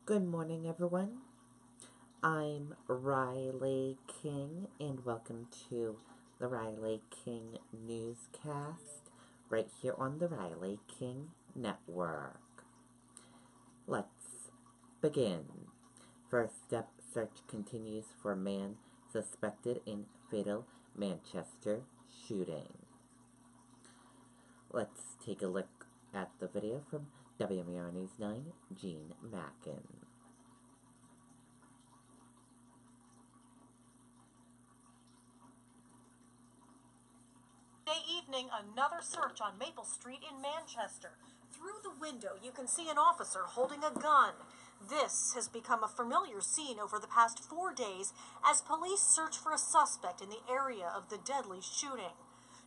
Good morning, everyone. I'm Riley King, and welcome to the Riley King Newscast right here on the Riley King Network. Let's begin. First step search continues for man suspected in fatal Manchester shooting. Let's take a look at the video from WMER News 9, Gene Mackin. Evening, another search on Maple Street in Manchester. Through the window, you can see an officer holding a gun. This has become a familiar scene over the past 4 days as police search for a suspect in the area of the deadly shooting.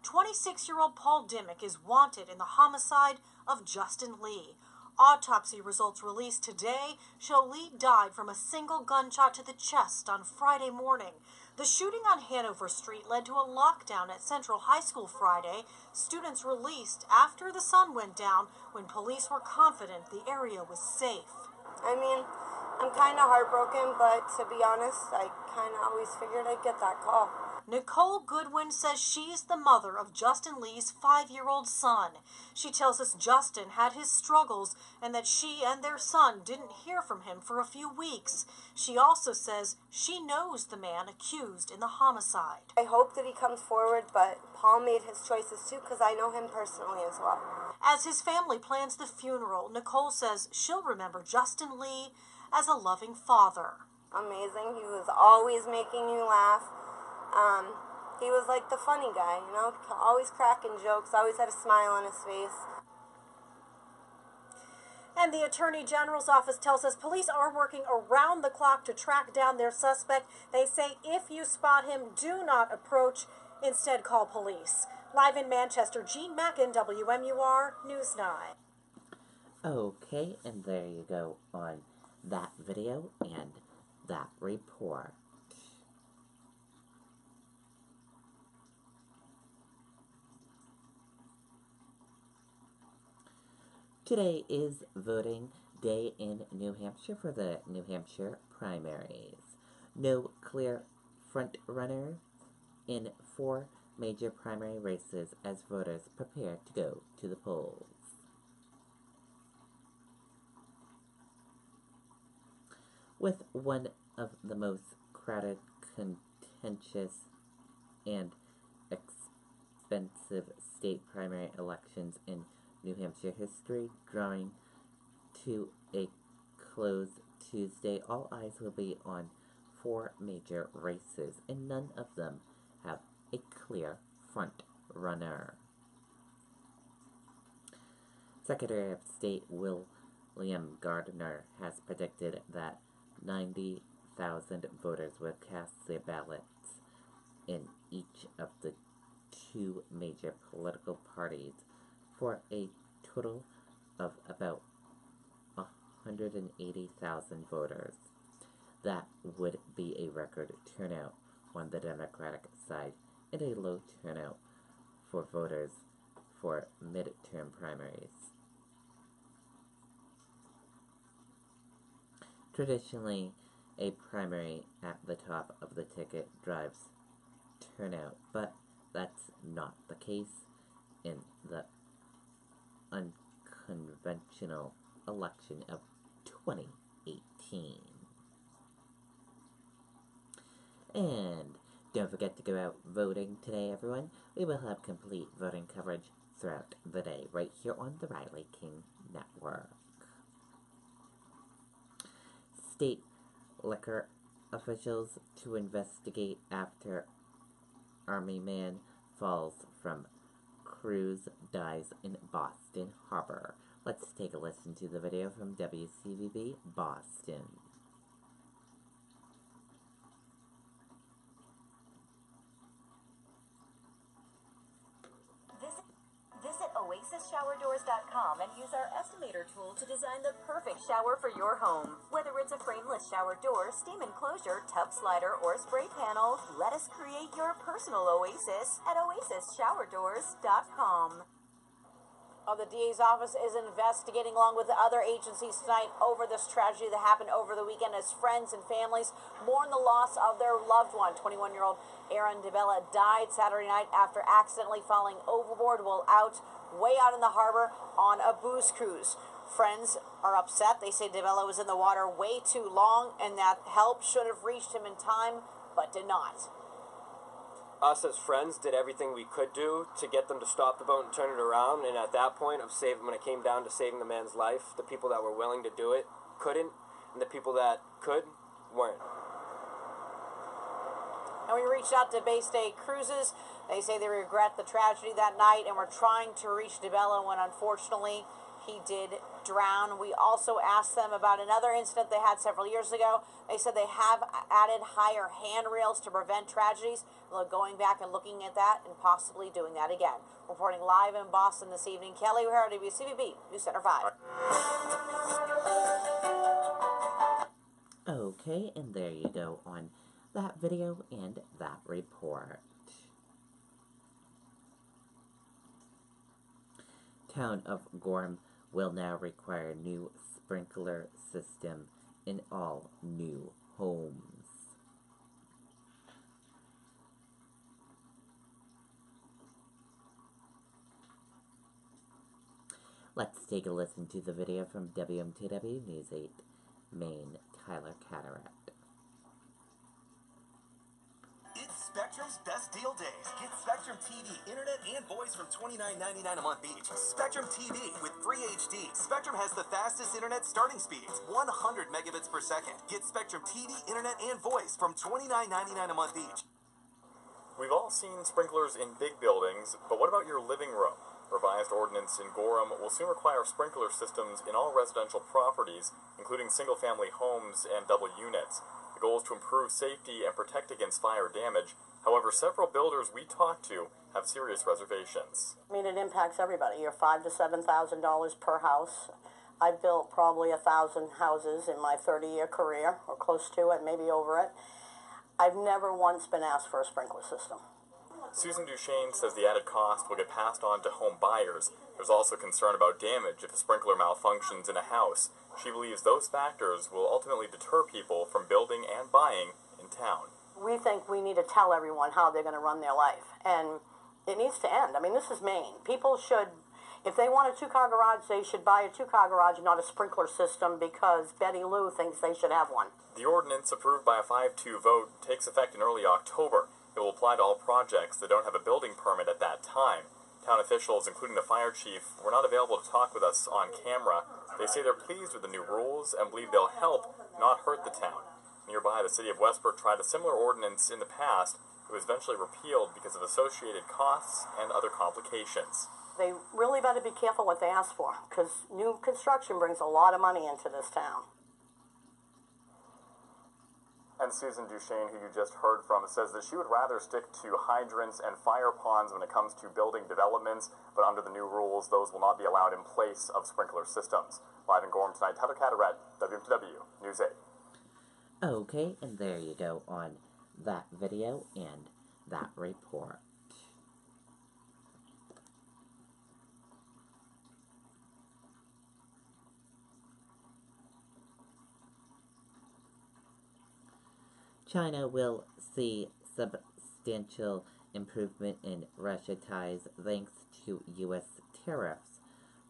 26-year-old Paul Dimmick is wanted in the homicide of Justin Lee. Autopsy results released today show Lee died from a single gunshot to the chest on Friday morning. The shooting on Hanover Street led to a lockdown at Central High School Friday. Students released after the sun went down when police were confident the area was safe. I mean, I'm kind of heartbroken, but to be honest, I kind of always figured I'd get that call. Nicole Goodwin says she's the mother of Justin Lee's 5-year-old son. She tells us Justin had his struggles and that she and their son didn't hear from him for a few weeks. She also says she knows the man accused in the homicide. I hope that he comes forward, but Paul made his choices too because I know him personally as well. As his family plans the funeral, Nicole says she'll remember Justin Lee as a loving father. Amazing. He was always making you laugh. He was like the funny guy, you know, always cracking jokes, always had a smile on his face. And the Attorney General's office tells us police are working around the clock to track down their suspect. They say if you spot him, do not approach. Instead, call police. Live in Manchester, Gene Mackin, WMUR News 9. Okay, and there you go on that video and that report. Today is voting day in New Hampshire for the New Hampshire primaries. No clear front runner in 4 major primary races as voters prepare to go to the polls. With one of the most crowded, contentious, and expensive state primary elections in New Hampshire history drawing to a close Tuesday, all eyes will be on 4 major races, and none of them have a clear front runner. Secretary of State William Gardner has predicted that 90,000 voters will cast their ballots in each of the 2 major political parties for a total of about 180,000 voters. That would be a record turnout on the Democratic side and a low turnout for voters for midterm primaries. Traditionally, a primary at the top of the ticket drives turnout, but that's not the case in the unconventional election of 2018. And don't forget to go out voting today, everyone. We will have complete voting coverage throughout the day right here on the Riley King Network. State liquor officials to investigate after Army man falls from cruise dies in Boston Harbor. Let's take a listen to the video from WCVB Boston. Visit OasisShowerDoors.com and use our estimator tool to design the perfect shower for your home. Whether it's a frameless shower door, steam enclosure, tub slider, or spray panel, let us create your personal oasis at OasisShowerDoors.com. The DA's office is investigating along with the other agencies tonight over this tragedy that happened over the weekend as friends and families mourn the loss of their loved one. 21-year-old Aaron DeBella died Saturday night after accidentally falling overboard while way out in the harbor on a booze cruise. Friends are upset. They say DeBella was in the water way too long and that help should have reached him in time, but did not. Us as friends did everything we could do to get them to stop the boat and turn it around, and at that point when it came down to saving the man's life, the people that were willing to do it couldn't, and the people that could weren't. And we reached out to Bay State Cruises. They say they regret the tragedy that night and were trying to reach DeBella when unfortunately he did drown. We also asked them about another incident they had several years ago. They said they have added higher handrails to prevent tragedies. They're going back and looking at that and possibly doing that again. Reporting live in Boston this evening, Kelly O'Hara, WCVB News Center 5. Okay, and there you go on that video and that report. Town of Gorham will now require new sprinkler system in all new homes. Let's take a listen to the video from WMTW News 8 Maine, Tyler Cataract. Spectrum's best deal days. Get Spectrum TV, internet, and voice from $29.99 a month each. Spectrum TV with free HD. Spectrum has the fastest internet starting speeds, 100 megabits per second. Get Spectrum TV, internet, and voice from $29.99 a month each. We've all seen sprinklers in big buildings, but what about your living room? Revised ordinance in Gorham will soon require sprinkler systems in all residential properties, including single-family homes and double units. The goal is to improve safety and protect against fire damage. However, several builders we talked to have serious reservations. I mean, it impacts everybody. You're $5,000 to $7,000 per house. I've built probably 1,000 houses in my 30-year career, or close to it, maybe over it. I've never once been asked for a sprinkler system. Susan Duchesne says the added cost will get passed on to home buyers. There's also concern about damage if a sprinkler malfunctions in a house. She believes those factors will ultimately deter people from building and buying in town. We think we need to tell everyone how they're going to run their life, and it needs to end. I mean, this is Maine. People should, if they want a two-car garage, they should buy a two-car garage, not a sprinkler system, because Betty Lou thinks they should have one. The ordinance, approved by a 5-2 vote, takes effect in early October. It will apply to all projects that don't have a building permit at that time. Town officials, including the fire chief, were not available to talk with us on camera. They say they're pleased with the new rules and believe they'll help, not hurt the town. Nearby, the city of Westbrook tried a similar ordinance in the past. It was eventually repealed because of associated costs and other complications. They really better be careful what they ask for, because new construction brings a lot of money into this town. And Susan Duchesne, who you just heard from, says that she would rather stick to hydrants and fire ponds when it comes to building developments, but under the new rules, those will not be allowed in place of sprinkler systems. Live in Gorham tonight, Tyler Cataract, WMTW News 8. Okay, and there you go on that video and that report. China will see substantial improvement in Russia ties thanks to U.S. tariffs,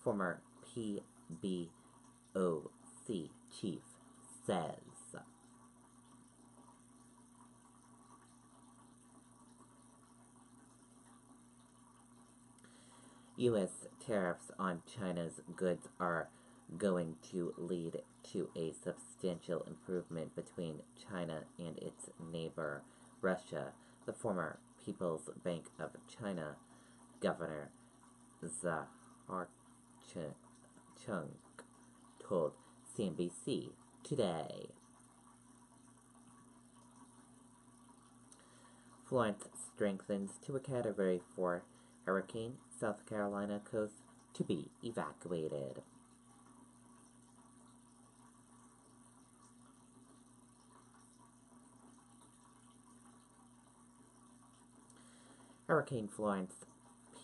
former PBOC chief says. U.S. tariffs on China's goods are going to lead to a substantial improvement between China and its neighbor, Russia. The former People's Bank of China Governor Zahar Chung told CNBC today. Florence strengthens to a Category 4 hurricane. South Carolina coast to be evacuated. Hurricane Florence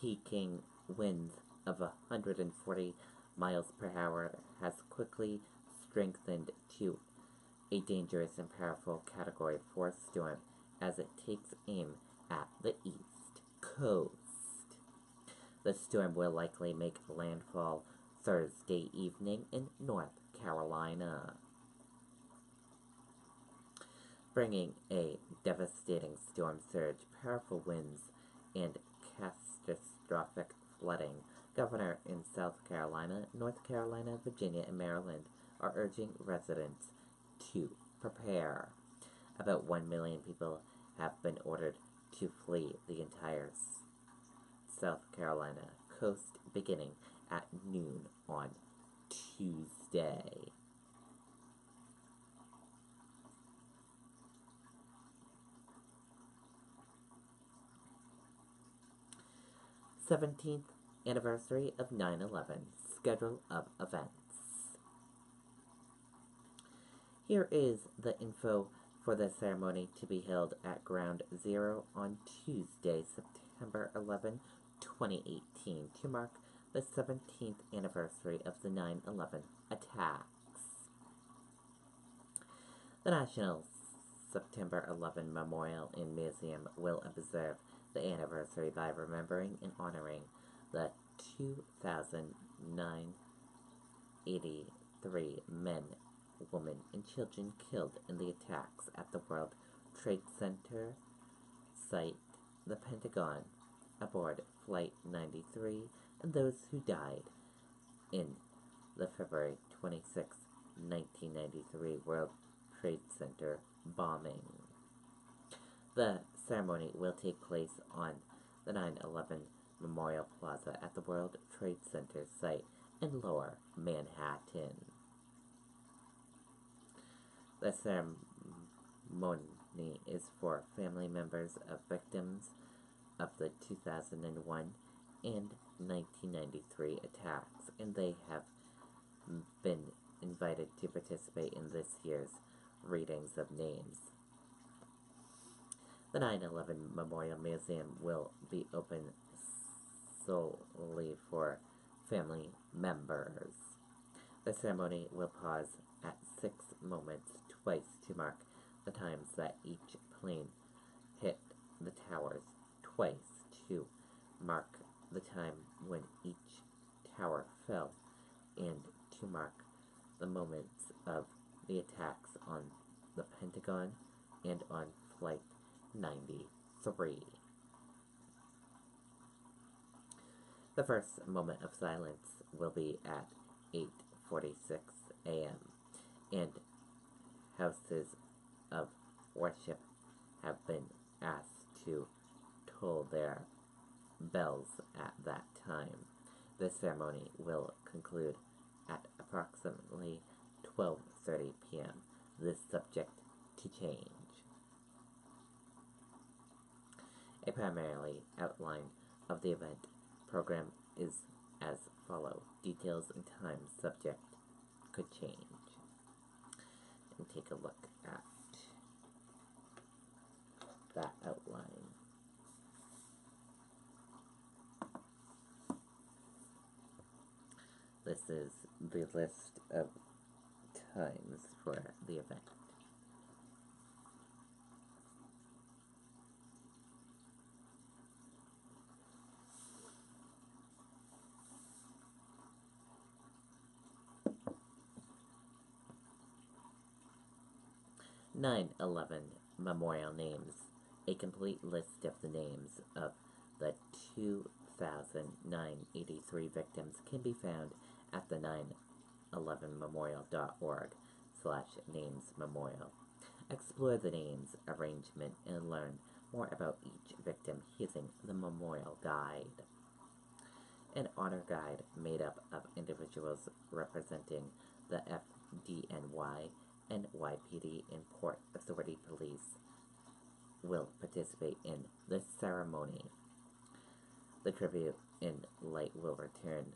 peaking winds of 140 miles per hour has quickly strengthened to a dangerous and powerful Category 4 storm as it takes aim at the East Coast. The storm will likely make landfall Thursday evening in North Carolina, bringing a devastating storm surge, powerful winds, and catastrophic flooding. Governor in South Carolina, North Carolina, Virginia, and Maryland are urging residents to prepare. About 1 million people have been ordered to flee the entire South Carolina coast beginning at noon on Tuesday. th anniversary of 9/11. Schedule of events. Here is the info for the ceremony to be held at Ground Zero on Tuesday, September 11, 2018, to mark the 17th anniversary of the 9/11 attacks. The National September 11 Memorial and Museum will observe the anniversary by remembering and honoring the 2,983 men, women, and children killed in the attacks at the World Trade Center site, the Pentagon, aboard Flight 93, and those who died in the February 26, 1993 World Trade Center bombing. The ceremony will take place on the 9/11 Memorial Plaza at the World Trade Center site in Lower Manhattan. The ceremony is for family members of victims of the 2001 and 1993 attacks, and they have been invited to participate in this year's readings of names. The 9/11 Memorial Museum will be open solely for family members. The ceremony will pause at 6 moments twice to mark the times that each plane hit the towers, twice to mark the time when each tower fell, and to mark the moments of the attacks on the Pentagon and on Flight 93. The first moment of silence will be at 8:46 a.m. and houses of worship have been asked to toll their bells at that time. The ceremony will conclude at approximately 12:30 p.m. This subject to change. A primary outline of the event program is as follows. Details and time subject could change. And take a look at that outline. This is the list of times for the event. "9/11 Memorial Names. A complete list of the names of the 2,983 victims can be found at the 911memorial.org/namesmemorial. Explore the names arrangement and learn more about each victim using the Memorial Guide. An honor guide made up of individuals representing the FDNY, NYPD, and Port Authority Police will participate in the ceremony. The tribute in light will return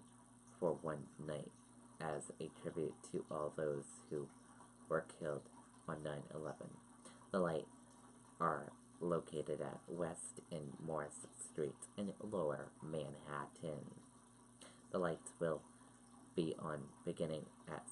for one night as a tribute to all those who were killed on 9/11. The light are located at West and Morris Streets in Lower Manhattan. The lights will be on beginning at